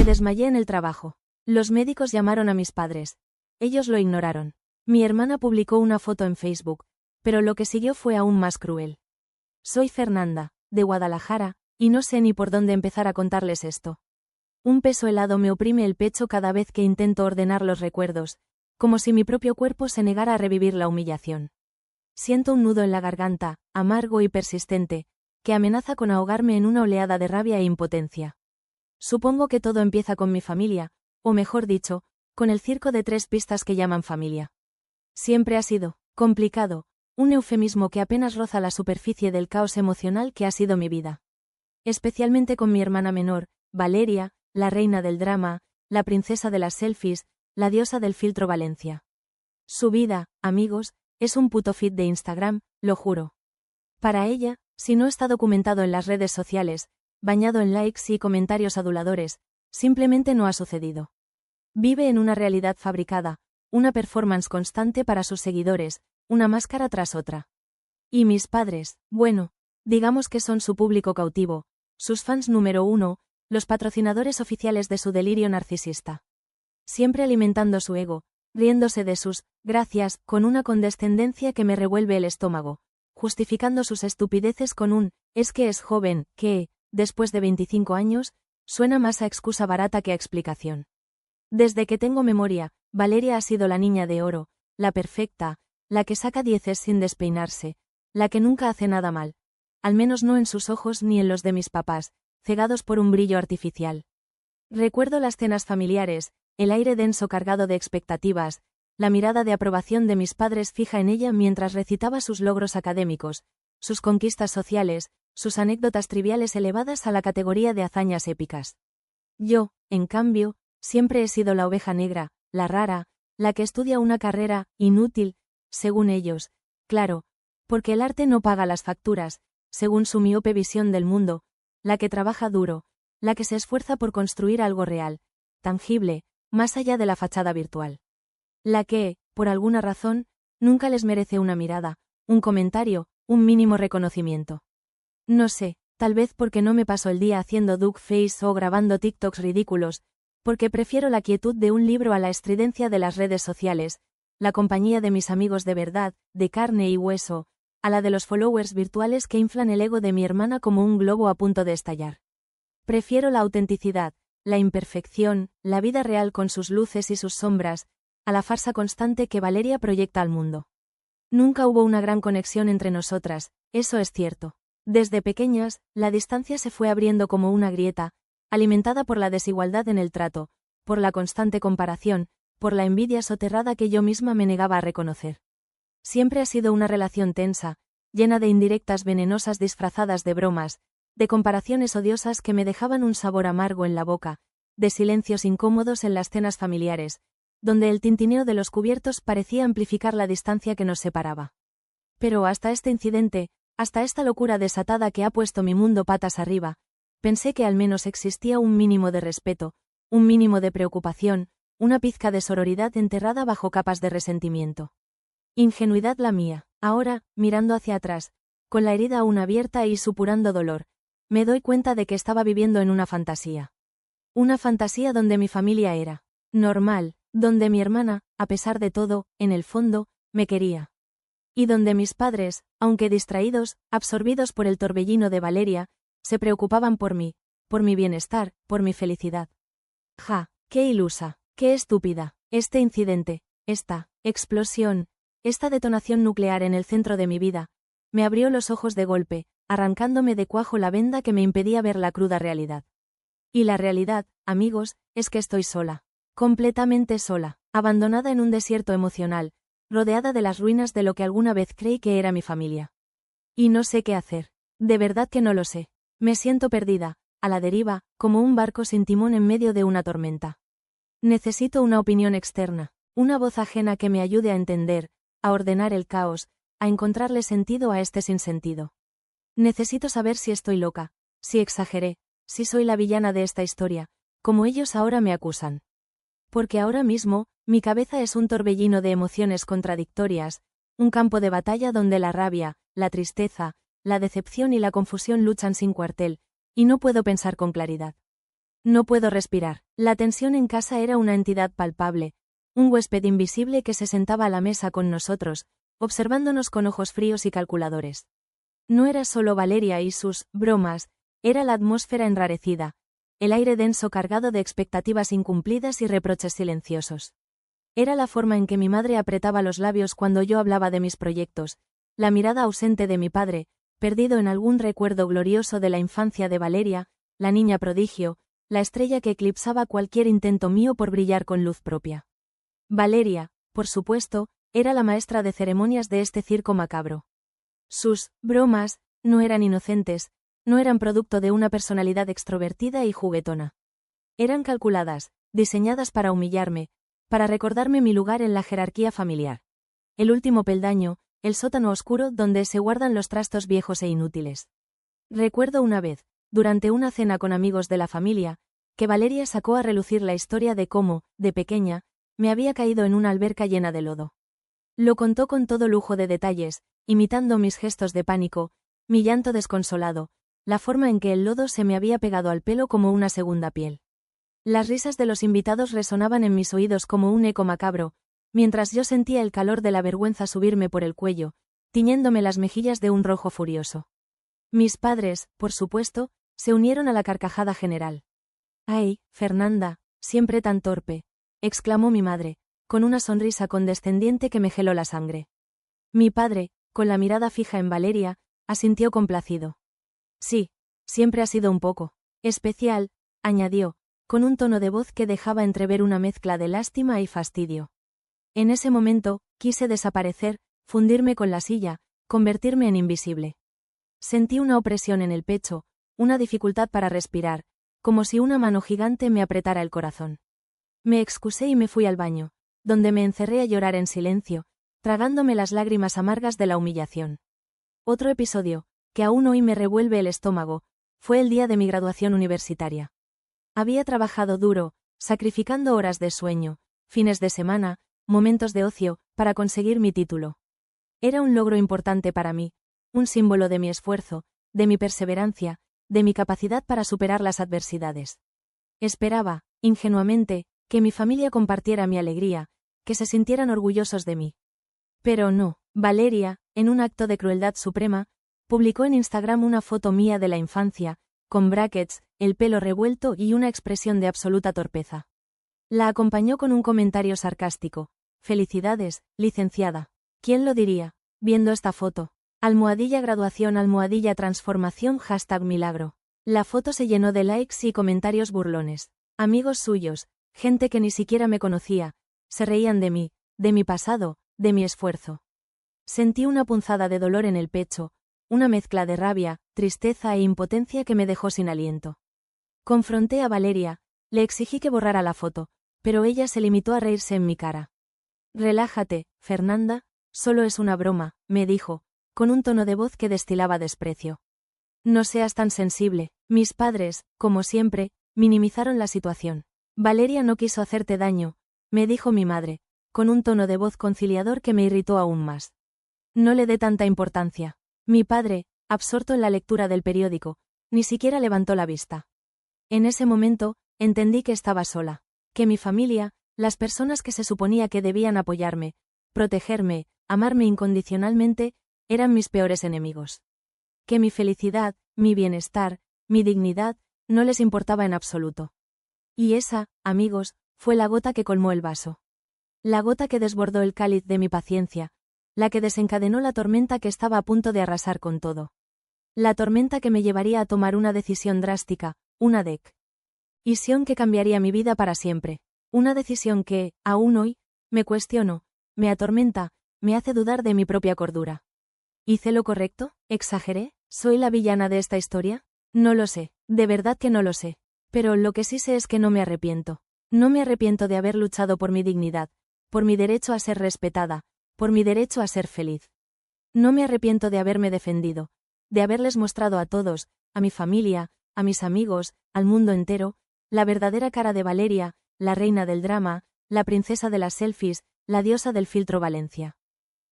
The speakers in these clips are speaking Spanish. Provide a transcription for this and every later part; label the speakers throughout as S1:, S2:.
S1: Me desmayé en el trabajo. Los médicos llamaron a mis padres. Ellos lo ignoraron. Mi hermana publicó una foto en Facebook, pero lo que siguió fue aún más cruel. Soy Fernanda, de Guadalajara, y no sé ni por dónde empezar a contarles esto. Un peso helado me oprime el pecho cada vez que intento ordenar los recuerdos, como si mi propio cuerpo se negara a revivir la humillación. Siento un nudo en la garganta, amargo y persistente, que amenaza con ahogarme en una oleada de rabia e impotencia. Supongo que todo empieza con mi familia, o mejor dicho, con el circo de 3 pistas que llaman familia. Siempre ha sido complicado, un eufemismo que apenas roza la superficie del caos emocional que ha sido mi vida. Especialmente con mi hermana menor, Valeria, la reina del drama, la princesa de las selfies, la diosa del filtro Valencia. Su vida, amigos, es un puto feed de Instagram, lo juro. Para ella, si no está documentado en las redes sociales, bañado en likes y comentarios aduladores, simplemente no ha sucedido. Vive en una realidad fabricada, una performance constante para sus seguidores, una máscara tras otra. Y mis padres, bueno, digamos que son su público cautivo, sus fans número 1, los patrocinadores oficiales de su delirio narcisista. Siempre alimentando su ego, riéndose de sus gracias con una condescendencia que me revuelve el estómago, justificando sus estupideces con un es que es joven, que, después de 25 años, suena más a excusa barata que a explicación. Desde que tengo memoria, Valeria ha sido la niña de oro, la perfecta, la que saca 10 sin despeinarse, la que nunca hace nada mal, al menos no en sus ojos ni en los de mis papás, cegados por un brillo artificial. Recuerdo las cenas familiares, el aire denso cargado de expectativas, la mirada de aprobación de mis padres fija en ella mientras recitaba sus logros académicos, sus conquistas sociales, sus anécdotas triviales elevadas a la categoría de hazañas épicas. Yo, en cambio, siempre he sido la oveja negra, la rara, la que estudia una carrera inútil, según ellos, claro, porque el arte no paga las facturas, según su miope visión del mundo, la que trabaja duro, la que se esfuerza por construir algo real, tangible, más allá de la fachada virtual. La que, por alguna razón, nunca les merece una mirada, un comentario, un mínimo reconocimiento. No sé, tal vez porque no me paso el día haciendo duckface o grabando TikToks ridículos, porque prefiero la quietud de un libro a la estridencia de las redes sociales, la compañía de mis amigos de verdad, de carne y hueso, a la de los followers virtuales que inflan el ego de mi hermana como un globo a punto de estallar. Prefiero la autenticidad, la imperfección, la vida real con sus luces y sus sombras, a la farsa constante que Valeria proyecta al mundo. Nunca hubo una gran conexión entre nosotras, eso es cierto. Desde pequeñas, la distancia se fue abriendo como una grieta, alimentada por la desigualdad en el trato, por la constante comparación, por la envidia soterrada que yo misma me negaba a reconocer. Siempre ha sido una relación tensa, llena de indirectas venenosas disfrazadas de bromas, de comparaciones odiosas que me dejaban un sabor amargo en la boca, de silencios incómodos en las cenas familiares, donde el tintineo de los cubiertos parecía amplificar la distancia que nos separaba. Pero hasta este incidente, hasta esta locura desatada que ha puesto mi mundo patas arriba, pensé que al menos existía un mínimo de respeto, un mínimo de preocupación, una pizca de sororidad enterrada bajo capas de resentimiento. Ingenuidad la mía. Ahora, mirando hacia atrás, con la herida aún abierta y supurando dolor, me doy cuenta de que estaba viviendo en una fantasía. Una fantasía donde mi familia era normal, donde mi hermana, a pesar de todo, en el fondo, me quería. Y donde mis padres, aunque distraídos, absorbidos por el torbellino de Valeria, se preocupaban por mí, por mi bienestar, por mi felicidad. Ja, qué ilusa, qué estúpida, este incidente, esta explosión, esta detonación nuclear en el centro de mi vida, me abrió los ojos de golpe, arrancándome de cuajo la venda que me impedía ver la cruda realidad. Y la realidad, amigos, es que estoy sola. Completamente sola, abandonada en un desierto emocional, rodeada de las ruinas de lo que alguna vez creí que era mi familia. Y no sé qué hacer. De verdad que no lo sé. Me siento perdida, a la deriva, como un barco sin timón en medio de una tormenta. Necesito una opinión externa, una voz ajena que me ayude a entender, a ordenar el caos, a encontrarle sentido a este sinsentido. Necesito saber si estoy loca, si exageré, si soy la villana de esta historia, como ellos ahora me acusan. Porque ahora mismo, mi cabeza es un torbellino de emociones contradictorias, un campo de batalla donde la rabia, la tristeza, la decepción y la confusión luchan sin cuartel, y no puedo pensar con claridad. No puedo respirar. La tensión en casa era una entidad palpable, un huésped invisible que se sentaba a la mesa con nosotros, observándonos con ojos fríos y calculadores. No era solo Valeria y sus bromas, era la atmósfera enrarecida, el aire denso cargado de expectativas incumplidas y reproches silenciosos. Era la forma en que mi madre apretaba los labios cuando yo hablaba de mis proyectos, la mirada ausente de mi padre, perdido en algún recuerdo glorioso de la infancia de Valeria, la niña prodigio, la estrella que eclipsaba cualquier intento mío por brillar con luz propia. Valeria, por supuesto, era la maestra de ceremonias de este circo macabro. Sus bromas no eran inocentes, no eran producto de una personalidad extrovertida y juguetona. Eran calculadas, diseñadas para humillarme, para recordarme mi lugar en la jerarquía familiar. El último peldaño, el sótano oscuro donde se guardan los trastos viejos e inútiles. Recuerdo una vez, durante una cena con amigos de la familia, que Valeria sacó a relucir la historia de cómo, de pequeña, me había caído en una alberca llena de lodo. Lo contó con todo lujo de detalles, imitando mis gestos de pánico, mi llanto desconsolado, la forma en que el lodo se me había pegado al pelo como una segunda piel. Las risas de los invitados resonaban en mis oídos como un eco macabro, mientras yo sentía el calor de la vergüenza subirme por el cuello, tiñéndome las mejillas de un rojo furioso. Mis padres, por supuesto, se unieron a la carcajada general. «¡Ay, Fernanda, siempre tan torpe!», exclamó mi madre, con una sonrisa condescendiente que me geló la sangre. Mi padre, con la mirada fija en Valeria, asintió complacido. «Sí, siempre ha sido un poco especial», añadió, con un tono de voz que dejaba entrever una mezcla de lástima y fastidio. En ese momento, quise desaparecer, fundirme con la silla, convertirme en invisible. Sentí una opresión en el pecho, una dificultad para respirar, como si una mano gigante me apretara el corazón. Me excusé y me fui al baño, donde me encerré a llorar en silencio, tragándome las lágrimas amargas de la humillación. Otro episodio, que aún hoy me revuelve el estómago, fue el día de mi graduación universitaria. Había trabajado duro, sacrificando horas de sueño, fines de semana, momentos de ocio, para conseguir mi título. Era un logro importante para mí, un símbolo de mi esfuerzo, de mi perseverancia, de mi capacidad para superar las adversidades. Esperaba, ingenuamente, que mi familia compartiera mi alegría, que se sintieran orgullosos de mí. Pero no, Valeria, en un acto de crueldad suprema, publicó en Instagram una foto mía de la infancia, con brackets, el pelo revuelto y una expresión de absoluta torpeza. La acompañó con un comentario sarcástico: «Felicidades, licenciada». ¿Quién lo diría? Viendo esta foto. _graduación _transformación #milagro. La foto se llenó de likes y comentarios burlones. Amigos suyos, gente que ni siquiera me conocía, se reían de mí, de mi pasado, de mi esfuerzo. Sentí una punzada de dolor en el pecho, una mezcla de rabia, tristeza e impotencia que me dejó sin aliento. Confronté a Valeria, le exigí que borrara la foto, pero ella se limitó a reírse en mi cara. «Relájate, Fernanda, solo es una broma», me dijo, con un tono de voz que destilaba desprecio. «No seas tan sensible». Mis padres, como siempre, minimizaron la situación. «Valeria no quiso hacerte daño», me dijo mi madre, con un tono de voz conciliador que me irritó aún más. «No le dé tanta importancia». Mi padre, absorto en la lectura del periódico, ni siquiera levantó la vista. En ese momento, entendí que estaba sola, que mi familia, las personas que se suponía que debían apoyarme, protegerme, amarme incondicionalmente, eran mis peores enemigos. Que mi felicidad, mi bienestar, mi dignidad, no les importaba en absoluto. Y esa, amigos, fue la gota que colmó el vaso. La gota que desbordó el cáliz de mi paciencia, la que desencadenó la tormenta que estaba a punto de arrasar con todo. La tormenta que me llevaría a tomar una decisión drástica, una decisión que cambiaría mi vida para siempre. Una decisión que, aún hoy, me cuestiono, me atormenta, me hace dudar de mi propia cordura. ¿Hice lo correcto? ¿Exageré? ¿Soy la villana de esta historia? No lo sé, de verdad que no lo sé. Pero lo que sí sé es que no me arrepiento. No me arrepiento de haber luchado por mi dignidad, por mi derecho a ser respetada, por mi derecho a ser feliz. No me arrepiento de haberme defendido, de haberles mostrado a todos, a mi familia, a mis amigos, al mundo entero, la verdadera cara de Valeria, la reina del drama, la princesa de las selfies, la diosa del filtro Valencia.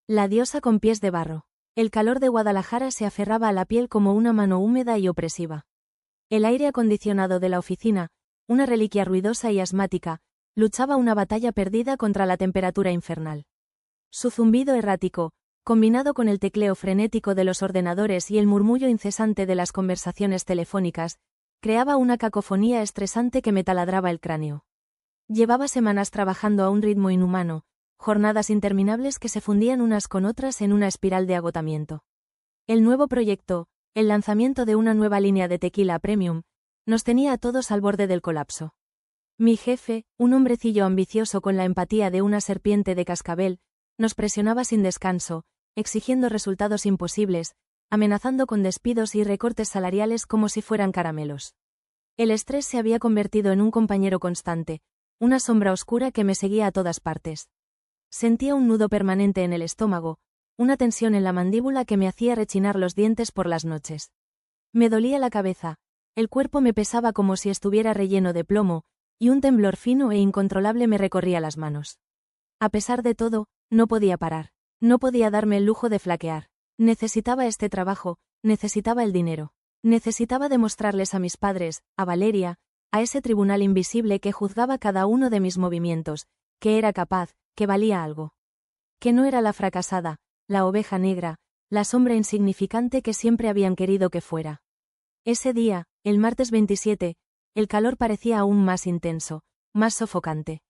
S1: La diosa con pies de barro. El calor de Guadalajara se aferraba a la piel como una mano húmeda y opresiva. El aire acondicionado de la oficina, una reliquia ruidosa y asmática, luchaba una batalla perdida contra la temperatura infernal. Su zumbido errático, combinado con el tecleo frenético de los ordenadores y el murmullo incesante de las conversaciones telefónicas, creaba una cacofonía estresante que me taladraba el cráneo. Llevaba semanas trabajando a un ritmo inhumano, jornadas interminables que se fundían unas con otras en una espiral de agotamiento. El nuevo proyecto, el lanzamiento de una nueva línea de tequila premium, nos tenía a todos al borde del colapso. Mi jefe, un hombrecillo ambicioso con la empatía de una serpiente de cascabel, nos presionaba sin descanso, exigiendo resultados imposibles, amenazando con despidos y recortes salariales como si fueran caramelos. El estrés se había convertido en un compañero constante, una sombra oscura que me seguía a todas partes. Sentía un nudo permanente en el estómago, una tensión en la mandíbula que me hacía rechinar los dientes por las noches. Me dolía la cabeza, el cuerpo me pesaba como si estuviera relleno de plomo, y un temblor fino e incontrolable me recorría las manos. A pesar de todo, no podía parar. No podía darme el lujo de flaquear. Necesitaba este trabajo, necesitaba el dinero. Necesitaba demostrarles a mis padres, a Valeria, a ese tribunal invisible que juzgaba cada uno de mis movimientos, que era capaz, que valía algo. Que no era la fracasada, la oveja negra, la sombra insignificante que siempre habían querido que fuera. Ese día, el martes 27, el calor parecía aún más intenso, más sofocante.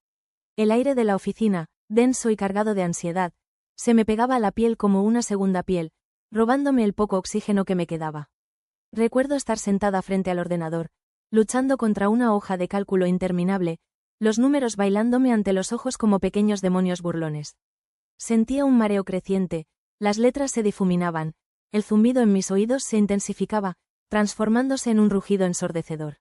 S1: El aire de la oficina, denso y cargado de ansiedad, se me pegaba a la piel como una segunda piel, robándome el poco oxígeno que me quedaba. Recuerdo estar sentada frente al ordenador, luchando contra una hoja de cálculo interminable, los números bailándome ante los ojos como pequeños demonios burlones. Sentía un mareo creciente, las letras se difuminaban, el zumbido en mis oídos se intensificaba, transformándose en un rugido ensordecedor.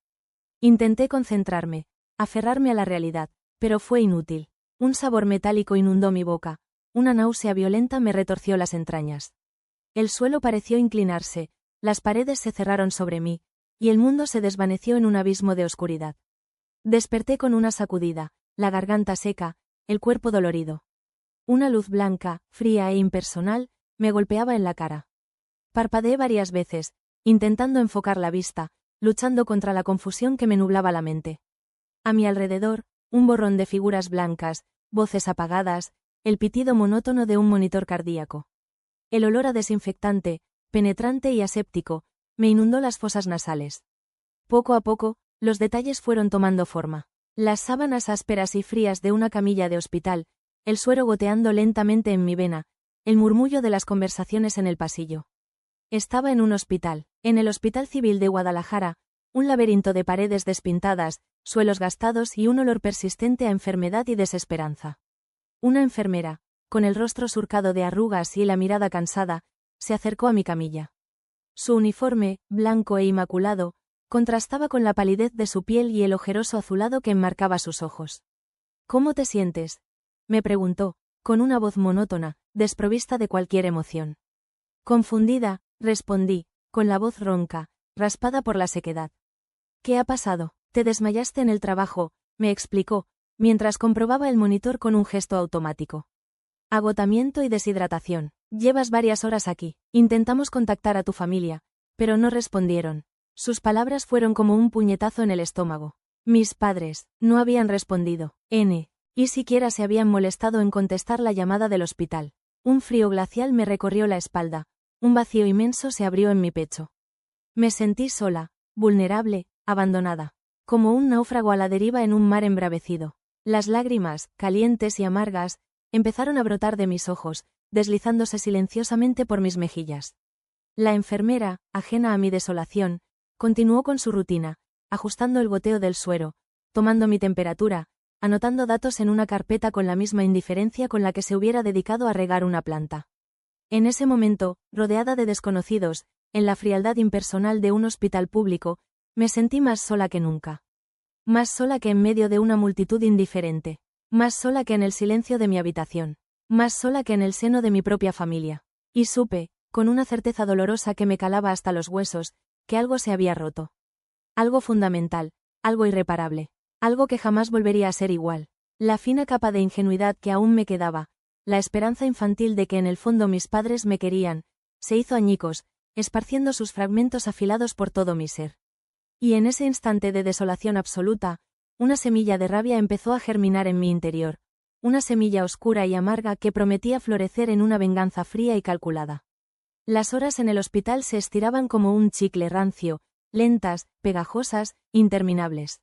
S1: Intenté concentrarme, aferrarme a la realidad, pero fue inútil. Un sabor metálico inundó mi boca, una náusea violenta me retorció las entrañas. El suelo pareció inclinarse, las paredes se cerraron sobre mí, y el mundo se desvaneció en un abismo de oscuridad. Desperté con una sacudida, la garganta seca, el cuerpo dolorido. Una luz blanca, fría e impersonal, me golpeaba en la cara. Parpadeé varias veces, intentando enfocar la vista, luchando contra la confusión que me nublaba la mente. A mi alrededor, un borrón de figuras blancas, voces apagadas, el pitido monótono de un monitor cardíaco. El olor a desinfectante, penetrante y aséptico, me inundó las fosas nasales. Poco a poco, los detalles fueron tomando forma. Las sábanas ásperas y frías de una camilla de hospital, el suero goteando lentamente en mi vena, el murmullo de las conversaciones en el pasillo. Estaba en un hospital, en el Hospital Civil de Guadalajara, un laberinto de paredes despintadas, suelos gastados y un olor persistente a enfermedad y desesperanza. Una enfermera, con el rostro surcado de arrugas y la mirada cansada, se acercó a mi camilla. Su uniforme, blanco e inmaculado, contrastaba con la palidez de su piel y el ojeroso azulado que enmarcaba sus ojos. ¿Cómo te sientes?, me preguntó, con una voz monótona, desprovista de cualquier emoción. Confundida, respondí, con la voz ronca, raspada por la sequedad. ¿Qué ha pasado? Te desmayaste en el trabajo, me explicó, mientras comprobaba el monitor con un gesto automático. Agotamiento y deshidratación. Llevas varias horas aquí. Intentamos contactar a tu familia, pero no respondieron. Sus palabras fueron como un puñetazo en el estómago. Mis padres no habían respondido. Y siquiera se habían molestado en contestar la llamada del hospital. Un frío glacial me recorrió la espalda. Un vacío inmenso se abrió en mi pecho. Me sentí sola, vulnerable, abandonada. Como un náufrago a la deriva en un mar embravecido. Las lágrimas, calientes y amargas, empezaron a brotar de mis ojos, deslizándose silenciosamente por mis mejillas. La enfermera, ajena a mi desolación, continuó con su rutina, ajustando el goteo del suero, tomando mi temperatura, anotando datos en una carpeta con la misma indiferencia con la que se hubiera dedicado a regar una planta. En ese momento, rodeada de desconocidos, en la frialdad impersonal de un hospital público, me sentí más sola que nunca. Más sola que en medio de una multitud indiferente. Más sola que en el silencio de mi habitación. Más sola que en el seno de mi propia familia. Y supe, con una certeza dolorosa que me calaba hasta los huesos, que algo se había roto. Algo fundamental, algo irreparable. Algo que jamás volvería a ser igual. La fina capa de ingenuidad que aún me quedaba, la esperanza infantil de que en el fondo mis padres me querían, se hizo añicos, esparciendo sus fragmentos afilados por todo mi ser. Y en ese instante de desolación absoluta, Una semilla de rabia empezó a germinar en mi interior, una semilla oscura y amarga que prometía florecer en una venganza fría y calculada. Las horas en el hospital se estiraban como un chicle rancio, lentas, pegajosas, interminables.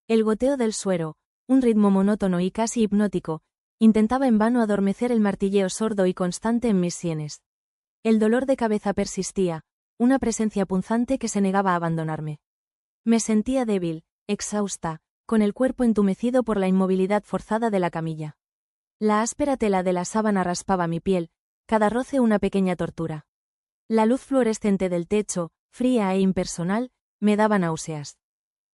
S1: El goteo del suero, un ritmo monótono y casi hipnótico, intentaba en vano adormecer el martilleo sordo y constante en mis sienes. El dolor de cabeza persistía, una presencia punzante que se negaba a abandonarme. Me sentía débil, exhausta, con el cuerpo entumecido por la inmovilidad forzada de la camilla. La áspera tela de la sábana raspaba mi piel, cada roce una pequeña tortura. La luz fluorescente del techo, fría e impersonal, me daba náuseas.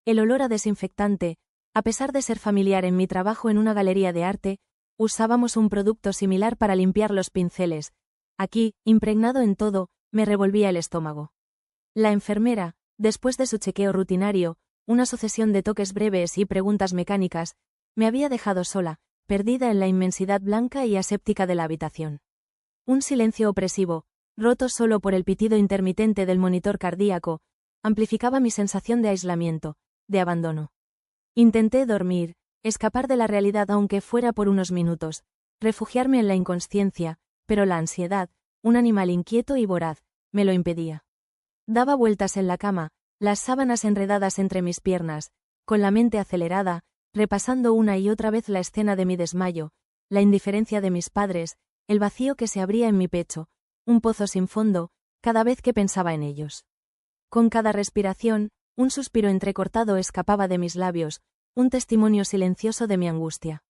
S1: El olor a desinfectante, a pesar de ser familiar en mi trabajo en una galería de arte, usábamos un producto similar para limpiar los pinceles. Aquí, impregnado en todo, me revolvía el estómago. La enfermera, después de su chequeo rutinario, una sucesión de toques breves y preguntas mecánicas, me había dejado sola, perdida en la inmensidad blanca y aséptica de la habitación. Un silencio opresivo, roto solo por el pitido intermitente del monitor cardíaco, amplificaba mi sensación de aislamiento, de abandono. Intenté dormir, escapar de la realidad aunque fuera por unos minutos, refugiarme en la inconsciencia, pero la ansiedad, un animal inquieto y voraz, me lo impedía. Daba vueltas en la cama, las sábanas enredadas entre mis piernas, con la mente acelerada, repasando una y otra vez la escena de mi desmayo, la indiferencia de mis padres, el vacío que se abría en mi pecho, un pozo sin fondo, cada vez que pensaba en ellos. Con cada respiración, un suspiro entrecortado escapaba de mis labios, un testimonio silencioso de mi angustia.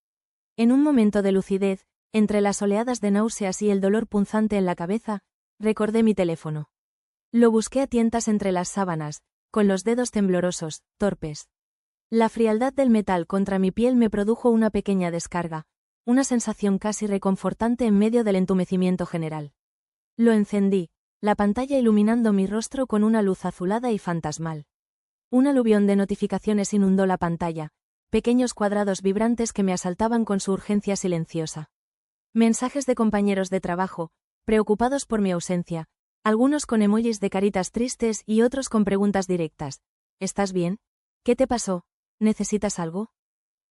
S1: En un momento de lucidez, entre las oleadas de náuseas y el dolor punzante en la cabeza, recordé mi teléfono. Lo busqué a tientas entre las sábanas, con los dedos temblorosos, torpes. La frialdad del metal contra mi piel me produjo una pequeña descarga, una sensación casi reconfortante en medio del entumecimiento general. Lo encendí, la pantalla iluminando mi rostro con una luz azulada y fantasmal. Un aluvión de notificaciones inundó la pantalla, pequeños cuadrados vibrantes que me asaltaban con su urgencia silenciosa. Mensajes de compañeros de trabajo, preocupados por mi ausencia, algunos con emojis de caritas tristes y otros con preguntas directas. ¿Estás bien? ¿Qué te pasó? ¿Necesitas algo?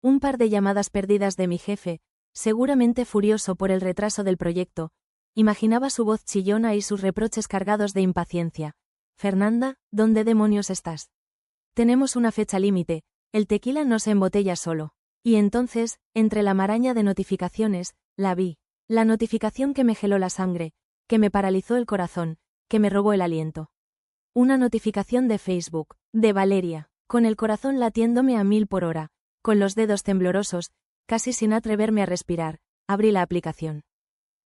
S1: Un par de llamadas perdidas de mi jefe, seguramente furioso por el retraso del proyecto. Imaginaba su voz chillona y sus reproches cargados de impaciencia. Fernanda, ¿dónde demonios estás? Tenemos una fecha límite, el tequila no se embotella solo. Y entonces, entre la maraña de notificaciones, la vi. La notificación que me geló la sangre, que me paralizó el corazón, que me robó el aliento. Una notificación de Facebook, de Valeria, con el corazón latiéndome a 1000 por hora, con los dedos temblorosos, casi sin atreverme a respirar, abrí la aplicación.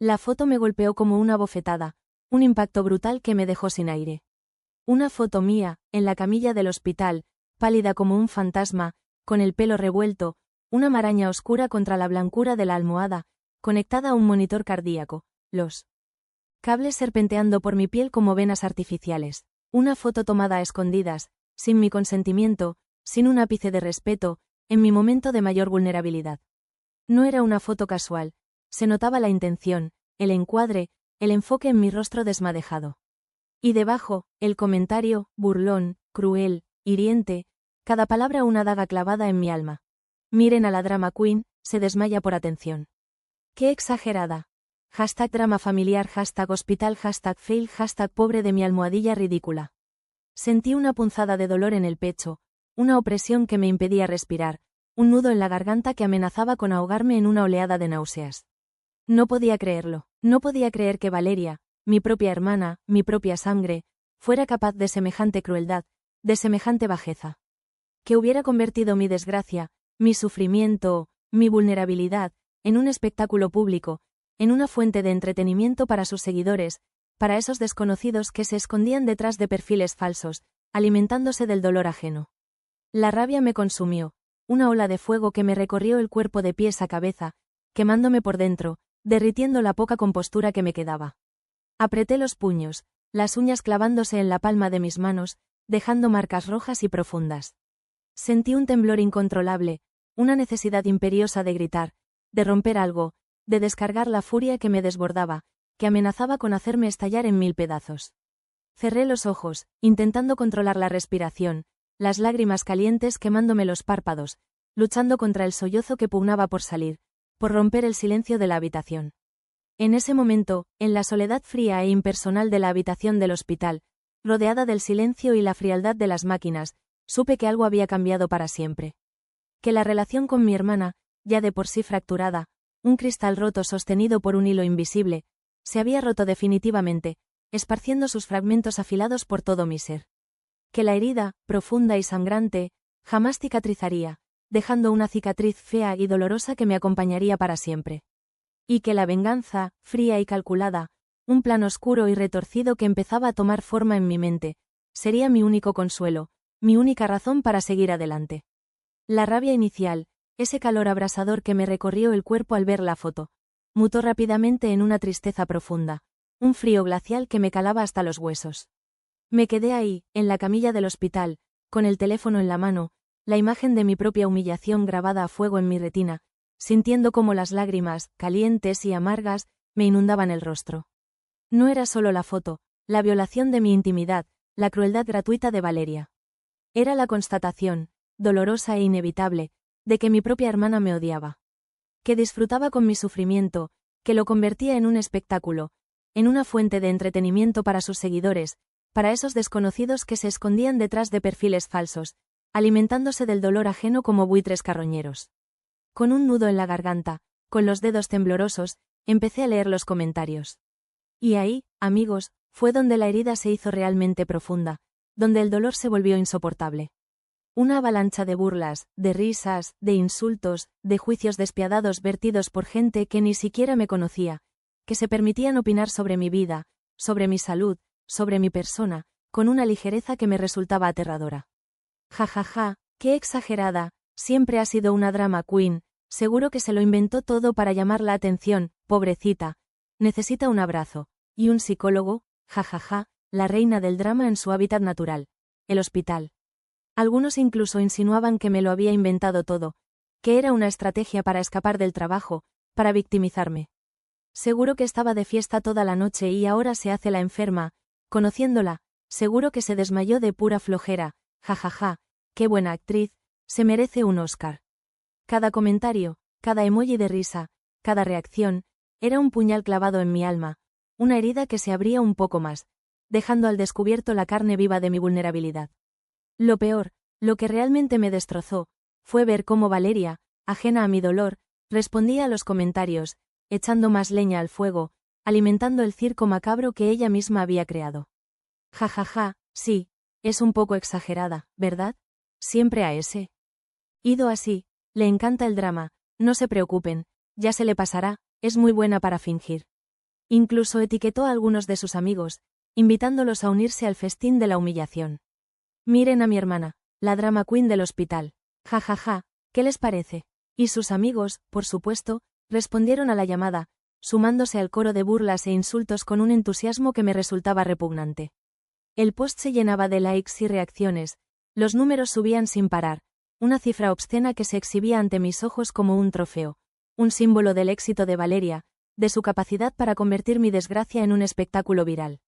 S1: La foto me golpeó como una bofetada, un impacto brutal que me dejó sin aire. Una foto mía, en la camilla del hospital, pálida como un fantasma, con el pelo revuelto, una maraña oscura contra la blancura de la almohada, conectada a un monitor cardíaco, los cables serpenteando por mi piel como venas artificiales. Una foto tomada a escondidas, sin mi consentimiento, sin un ápice de respeto, en mi momento de mayor vulnerabilidad. No era una foto casual, se notaba la intención, el encuadre, el enfoque en mi rostro desmadejado. Y debajo, el comentario, burlón, cruel, hiriente, cada palabra una daga clavada en mi alma. Miren a la drama queen, se desmaya por atención. ¡Qué exagerada! #drama familiar, #hospital, #fail, #pobre de mi almohadilla ridícula. Sentí una punzada de dolor en el pecho, una opresión que me impedía respirar, un nudo en la garganta que amenazaba con ahogarme en una oleada de náuseas. No podía creerlo, no podía creer que Valeria, mi propia hermana, mi propia sangre, fuera capaz de semejante crueldad, de semejante bajeza. Que hubiera convertido mi desgracia, mi sufrimiento, mi vulnerabilidad, en un espectáculo público, en una fuente de entretenimiento para sus seguidores, para esos desconocidos que se escondían detrás de perfiles falsos, alimentándose del dolor ajeno. La rabia me consumió, una ola de fuego que me recorrió el cuerpo de pies a cabeza, quemándome por dentro, derritiendo la poca compostura que me quedaba. Apreté los puños, las uñas clavándose en la palma de mis manos, dejando marcas rojas y profundas. Sentí un temblor incontrolable, una necesidad imperiosa de gritar, de romper algo, de descargar la furia que me desbordaba, que amenazaba con hacerme estallar en 1000 pedazos. Cerré los ojos, intentando controlar la respiración, las lágrimas calientes quemándome los párpados, luchando contra el sollozo que pugnaba por salir, por romper el silencio de la habitación. En ese momento, en la soledad fría e impersonal de la habitación del hospital, rodeada del silencio y la frialdad de las máquinas, supe que algo había cambiado para siempre. Que la relación con mi hermana, ya de por sí fracturada, un cristal roto sostenido por un hilo invisible, se había roto definitivamente, esparciendo sus fragmentos afilados por todo mi ser. Que la herida, profunda y sangrante, jamás cicatrizaría, dejando una cicatriz fea y dolorosa que me acompañaría para siempre. Y que la venganza, fría y calculada, un plan oscuro y retorcido que empezaba a tomar forma en mi mente, sería mi único consuelo, mi única razón para seguir adelante. La rabia inicial, ese calor abrasador que me recorrió el cuerpo al ver la foto, mutó rápidamente en una tristeza profunda, un frío glacial que me calaba hasta los huesos. Me quedé ahí, en la camilla del hospital, con el teléfono en la mano, la imagen de mi propia humillación grabada a fuego en mi retina, sintiendo cómo las lágrimas, calientes y amargas, me inundaban el rostro. No era solo la foto, la violación de mi intimidad, la crueldad gratuita de Valeria. Era la constatación, dolorosa e inevitable, de que mi propia hermana me odiaba. Que disfrutaba con mi sufrimiento, que lo convertía en un espectáculo, en una fuente de entretenimiento para sus seguidores, para esos desconocidos que se escondían detrás de perfiles falsos, alimentándose del dolor ajeno como buitres carroñeros. Con un nudo en la garganta, con los dedos temblorosos, empecé a leer los comentarios. Y ahí, amigos, fue donde la herida se hizo realmente profunda, donde el dolor se volvió insoportable. Una avalancha de burlas, de risas, de insultos, de juicios despiadados vertidos por gente que ni siquiera me conocía, que se permitían opinar sobre mi vida, sobre mi salud, sobre mi persona, con una ligereza que me resultaba aterradora. Ja ja ja, qué exagerada, siempre ha sido una drama queen, seguro que se lo inventó todo para llamar la atención, pobrecita, necesita un abrazo, y un psicólogo, ja ja ja, la reina del drama en su hábitat natural, el hospital. Algunos incluso insinuaban que me lo había inventado todo, que era una estrategia para escapar del trabajo, para victimizarme. Seguro que estaba de fiesta toda la noche y ahora se hace la enferma, conociéndola, seguro que se desmayó de pura flojera, ja ja ja, qué buena actriz, se merece un Oscar. Cada comentario, cada emoji de risa, cada reacción, era un puñal clavado en mi alma, una herida que se abría un poco más, dejando al descubierto la carne viva de mi vulnerabilidad. Lo peor, lo que realmente me destrozó, fue ver cómo Valeria, ajena a mi dolor, respondía a los comentarios, echando más leña al fuego, alimentando el circo macabro que ella misma había creado. Ja ja ja, sí, es un poco exagerada, ¿verdad? Siempre a ese. Ido así, le encanta el drama, no se preocupen, ya se le pasará, es muy buena para fingir. Incluso etiquetó a algunos de sus amigos, invitándolos a unirse al festín de la humillación. Miren a mi hermana, la drama queen del hospital. Ja ja ja, ¿qué les parece? Y sus amigos, por supuesto, respondieron a la llamada, sumándose al coro de burlas e insultos con un entusiasmo que me resultaba repugnante. El post se llenaba de likes y reacciones, los números subían sin parar, una cifra obscena que se exhibía ante mis ojos como un trofeo, un símbolo del éxito de Valeria, de su capacidad para convertir mi desgracia en un espectáculo viral.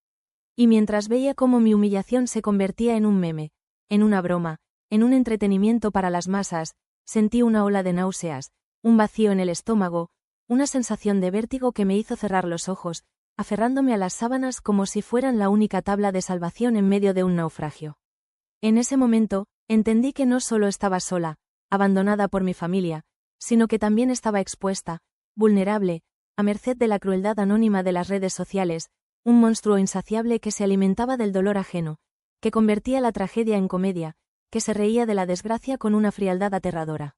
S1: Y mientras veía cómo mi humillación se convertía en un meme, en una broma, en un entretenimiento para las masas, sentí una ola de náuseas, un vacío en el estómago, una sensación de vértigo que me hizo cerrar los ojos, aferrándome a las sábanas como si fueran la única tabla de salvación en medio de un naufragio. En ese momento, entendí que no solo estaba sola, abandonada por mi familia, sino que también estaba expuesta, vulnerable, a merced de la crueldad anónima de las redes sociales, un monstruo insaciable que se alimentaba del dolor ajeno, que convertía la tragedia en comedia, que se reía de la desgracia con una frialdad aterradora.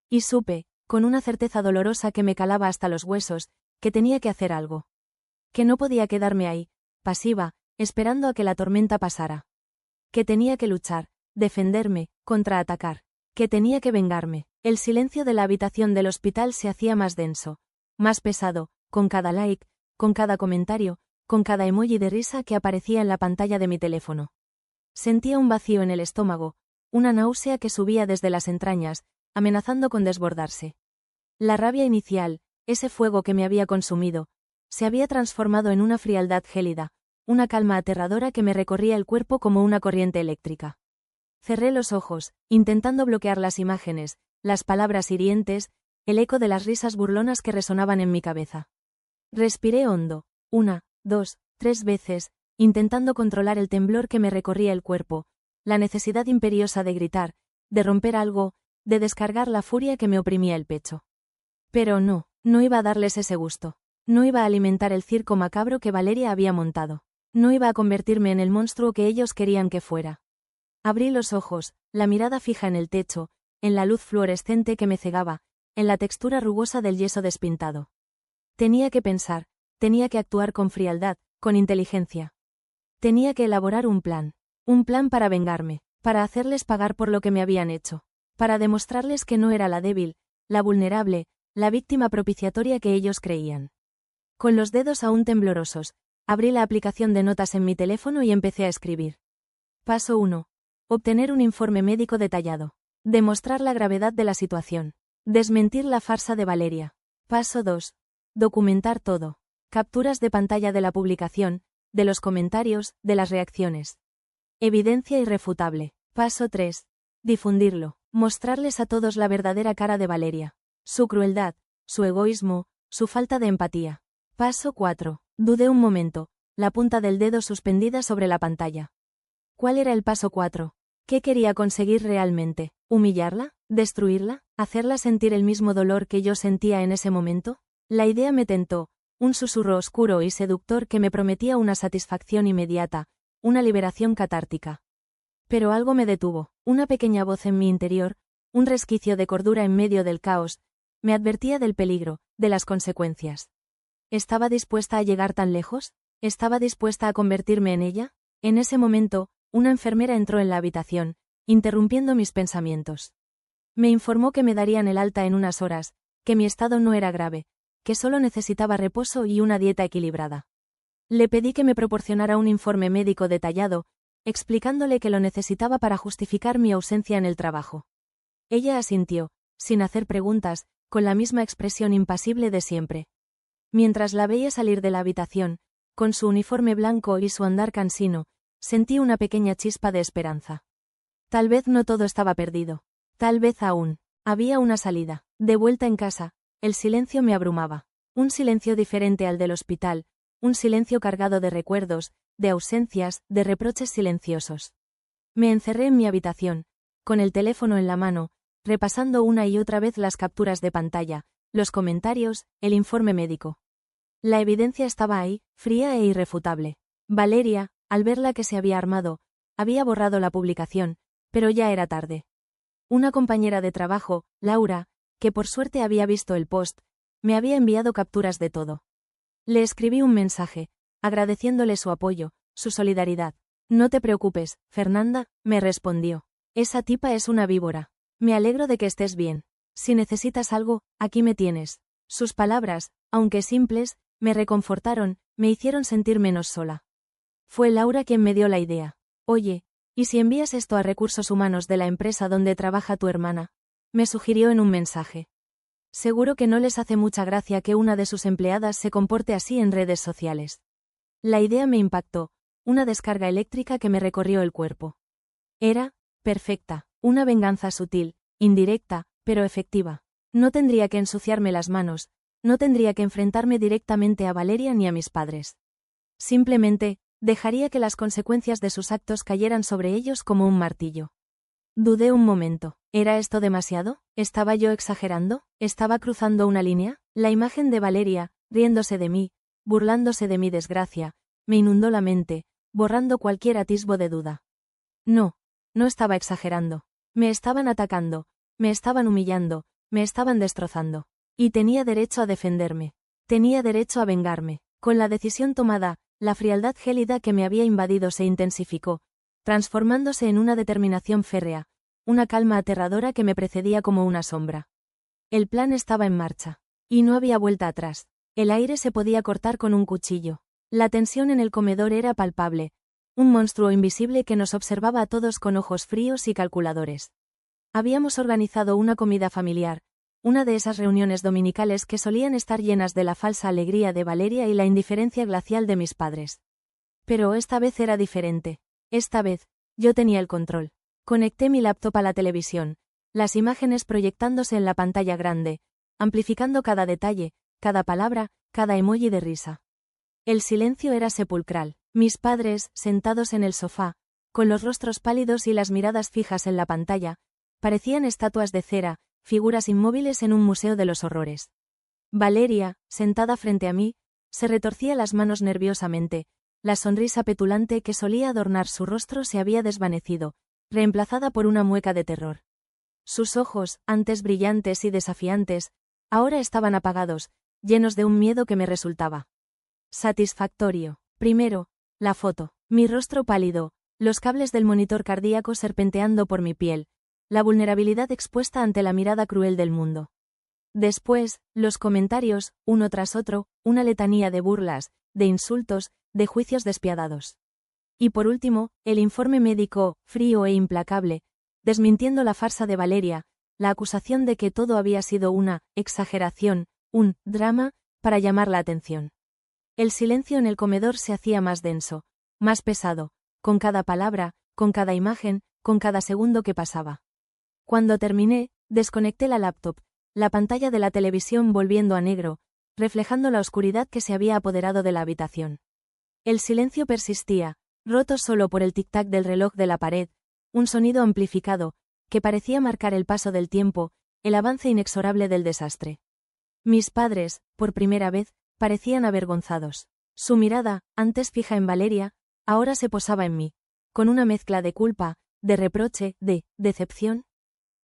S1: Y supe, con una certeza dolorosa que me calaba hasta los huesos, que tenía que hacer algo. Que no podía quedarme ahí, pasiva, esperando a que la tormenta pasara. Que tenía que luchar, defenderme, contraatacar. Que tenía que vengarme. El silencio de la habitación del hospital se hacía más denso, más pesado, con cada like, con cada comentario, con cada emoji de risa que aparecía en la pantalla de mi teléfono. Sentía un vacío en el estómago, una náusea que subía desde las entrañas, amenazando con desbordarse. La rabia inicial, ese fuego que me había consumido, se había transformado en una frialdad gélida, una calma aterradora que me recorría el cuerpo como una corriente eléctrica. Cerré los ojos, intentando bloquear las imágenes, las palabras hirientes, el eco de las risas burlonas que resonaban en mi cabeza. Respiré hondo, 1, 2, 3 veces, intentando controlar el temblor que me recorría el cuerpo, la necesidad imperiosa de gritar, de romper algo, de descargar la furia que me oprimía el pecho. Pero no iba a darles ese gusto. No iba a alimentar el circo macabro que Valeria había montado. No iba a convertirme en el monstruo que ellos querían que fuera. Abrí los ojos, la mirada fija en el techo, en la luz fluorescente que me cegaba, en la textura rugosa del yeso despintado. Tenía que pensar, tenía que actuar con frialdad, con inteligencia. Tenía que elaborar un plan para vengarme, para hacerles pagar por lo que me habían hecho, para demostrarles que no era la débil, la vulnerable, la víctima propiciatoria que ellos creían. Con los dedos aún temblorosos, abrí la aplicación de notas en mi teléfono y empecé a escribir. Paso 1. Obtener un informe médico detallado. Demostrar la gravedad de la situación. Desmentir la farsa de Valeria. Paso 2. Documentar todo. Capturas de pantalla de la publicación, de los comentarios, de las reacciones. Evidencia irrefutable. Paso 3. Difundirlo. Mostrarles a todos la verdadera cara de Valeria. Su crueldad, su egoísmo, su falta de empatía. Paso 4. Dudé un momento, la punta del dedo suspendida sobre la pantalla. ¿Cuál era el paso 4? ¿Qué quería conseguir realmente? ¿Humillarla? ¿Destruirla? ¿Hacerla sentir el mismo dolor que yo sentía en ese momento? La idea me tentó, un susurro oscuro y seductor que me prometía una satisfacción inmediata, una liberación catártica. Pero algo me detuvo, una pequeña voz en mi interior, un resquicio de cordura en medio del caos, me advertía del peligro, de las consecuencias. ¿Estaba dispuesta a llegar tan lejos? ¿Estaba dispuesta a convertirme en ella? En ese momento, una enfermera entró en la habitación, interrumpiendo mis pensamientos. Me informó que me darían el alta en unas horas, que mi estado no era grave, que solo necesitaba reposo y una dieta equilibrada. Le pedí que me proporcionara un informe médico detallado, explicándole que lo necesitaba para justificar mi ausencia en el trabajo. Ella asintió, sin hacer preguntas, con la misma expresión impasible de siempre. Mientras la veía salir de la habitación, con su uniforme blanco y su andar cansino, sentí una pequeña chispa de esperanza. Tal vez no todo estaba perdido. Tal vez aún había una salida. De vuelta en casa, el silencio me abrumaba. Un silencio diferente al del hospital, un silencio cargado de recuerdos, de ausencias, de reproches silenciosos. Me encerré en mi habitación, con el teléfono en la mano, repasando una y otra vez las capturas de pantalla, los comentarios, el informe médico. La evidencia estaba ahí, fría e irrefutable. Valeria, al ver la que se había armado, había borrado la publicación, pero ya era tarde. Una compañera de trabajo, Laura, que por suerte había visto el post, me había enviado capturas de todo. Le escribí un mensaje, agradeciéndole su apoyo, su solidaridad. No te preocupes, Fernanda, me respondió. Esa tipa es una víbora. Me alegro de que estés bien. Si necesitas algo, aquí me tienes. Sus palabras, aunque simples, me reconfortaron, me hicieron sentir menos sola. Fue Laura quien me dio la idea. Oye, ¿y si envías esto a recursos humanos de la empresa donde trabaja tu hermana? Me sugirió en un mensaje. Seguro que no les hace mucha gracia que una de sus empleadas se comporte así en redes sociales. La idea me impactó, una descarga eléctrica que me recorrió el cuerpo. Era perfecta, una venganza sutil, indirecta, pero efectiva. No tendría que ensuciarme las manos, no tendría que enfrentarme directamente a Valeria ni a mis padres. Simplemente, dejaría que las consecuencias de sus actos cayeran sobre ellos como un martillo. Dudé un momento. ¿Era esto demasiado? ¿Estaba yo exagerando? ¿Estaba cruzando una línea? La imagen de Valeria, riéndose de mí, burlándose de mi desgracia, me inundó la mente, borrando cualquier atisbo de duda. No estaba exagerando. Me estaban atacando, me estaban humillando, me estaban destrozando. Y tenía derecho a defenderme. Tenía derecho a vengarme. Con la decisión tomada, la frialdad gélida que me había invadido se intensificó, transformándose en una determinación férrea, una calma aterradora que me precedía como una sombra. El plan estaba en marcha. Y no había vuelta atrás. El aire se podía cortar con un cuchillo. La tensión en el comedor era palpable, un monstruo invisible que nos observaba a todos con ojos fríos y calculadores. Habíamos organizado una comida familiar, una de esas reuniones dominicales que solían estar llenas de la falsa alegría de Valeria y la indiferencia glacial de mis padres. Pero esta vez era diferente. Esta vez, yo tenía el control. Conecté mi laptop a la televisión, las imágenes proyectándose en la pantalla grande, amplificando cada detalle, cada palabra, cada emoji de risa. El silencio era sepulcral. Mis padres, sentados en el sofá, con los rostros pálidos y las miradas fijas en la pantalla, parecían estatuas de cera, figuras inmóviles en un museo de los horrores. Valeria, sentada frente a mí, se retorcía las manos nerviosamente, la sonrisa petulante que solía adornar su rostro se había desvanecido, reemplazada por una mueca de terror. Sus ojos, antes brillantes y desafiantes, ahora estaban apagados, llenos de un miedo que me resultaba satisfactorio. Primero, la foto. Mi rostro pálido, los cables del monitor cardíaco serpenteando por mi piel, la vulnerabilidad expuesta ante la mirada cruel del mundo. Después, los comentarios, uno tras otro, una letanía de burlas, de insultos, de juicios despiadados. Y por último, el informe médico, frío e implacable, desmintiendo la farsa de Valeria, la acusación de que todo había sido una exageración, un drama, para llamar la atención. El silencio en el comedor se hacía más denso, más pesado, con cada palabra, con cada imagen, con cada segundo que pasaba. Cuando terminé, desconecté la laptop, la pantalla de la televisión volviendo a negro, reflejando la oscuridad que se había apoderado de la habitación. El silencio persistía, roto solo por el tic-tac del reloj de la pared, un sonido amplificado, que parecía marcar el paso del tiempo, el avance inexorable del desastre. Mis padres, por primera vez, parecían avergonzados. Su mirada, antes fija en Valeria, ahora se posaba en mí, con una mezcla de culpa, de reproche, de decepción.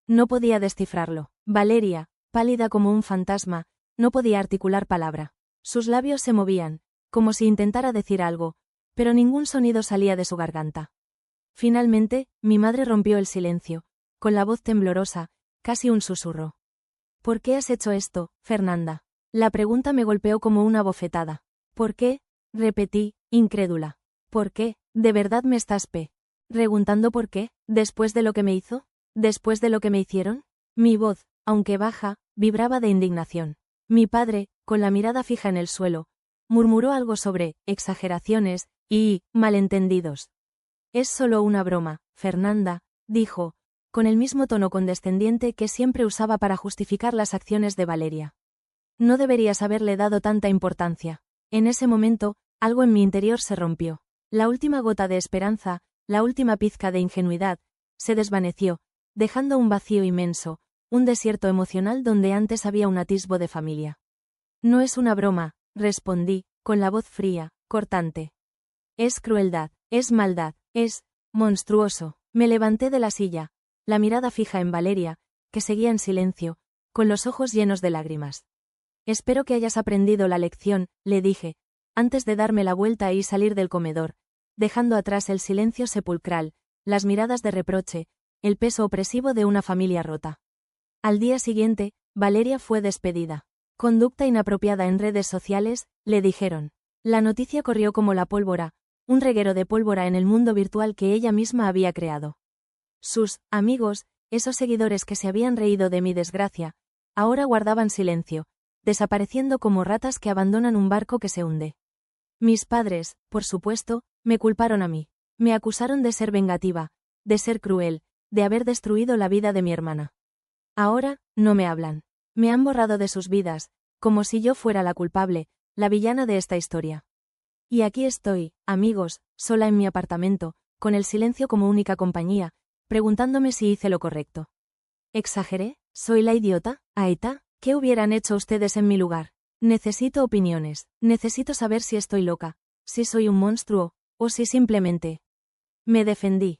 S1: No podía descifrarlo. Valeria, pálida como un fantasma, no podía articular palabra. Sus labios se movían, como si intentara decir algo, pero ningún sonido salía de su garganta. Finalmente, mi madre rompió el silencio, con la voz temblorosa, casi un susurro. ¿Por qué has hecho esto, Fernanda? La pregunta me golpeó como una bofetada. ¿Por qué? Repetí, incrédula. ¿Por qué? ¿De verdad me estás preguntando por qué? ¿Después de lo que me hizo? ¿Después de lo que me hicieron? Mi voz, aunque baja, vibraba de indignación. Mi padre, con la mirada fija en el suelo, murmuró algo sobre exageraciones y malentendidos. Es solo una broma, Fernanda, dijo, con el mismo tono condescendiente que siempre usaba para justificar las acciones de Valeria. No deberías haberle dado tanta importancia. En ese momento, algo en mi interior se rompió. La última gota de esperanza, la última pizca de ingenuidad, se desvaneció, dejando un vacío inmenso, un desierto emocional donde antes había un atisbo de familia. No es una broma, respondí, con la voz fría, cortante. Es crueldad, es maldad, es monstruoso. Me levanté de la silla, la mirada fija en Valeria, que seguía en silencio, con los ojos llenos de lágrimas. Espero que hayas aprendido la lección, le dije, antes de darme la vuelta y salir del comedor, dejando atrás el silencio sepulcral, las miradas de reproche, el peso opresivo de una familia rota. Al día siguiente, Valeria fue despedida. Conducta inapropiada en redes sociales, le dijeron. La noticia corrió como la pólvora, un reguero de pólvora en el mundo virtual que ella misma había creado. Sus amigos, esos seguidores que se habían reído de mi desgracia, ahora guardaban silencio, desapareciendo como ratas que abandonan un barco que se hunde. Mis padres, por supuesto, me culparon a mí. Me acusaron de ser vengativa, de ser cruel, de haber destruido la vida de mi hermana. Ahora, no me hablan. Me han borrado de sus vidas, como si yo fuera la culpable, la villana de esta historia. Y aquí estoy, amigos, sola en mi apartamento, con el silencio como única compañía, preguntándome si hice lo correcto. ¿Exageré? ¿Soy la idiota? ¿Aeta? ¿Qué hubieran hecho ustedes en mi lugar? Necesito opiniones, necesito saber si estoy loca, si soy un monstruo, o si simplemente. Me defendí.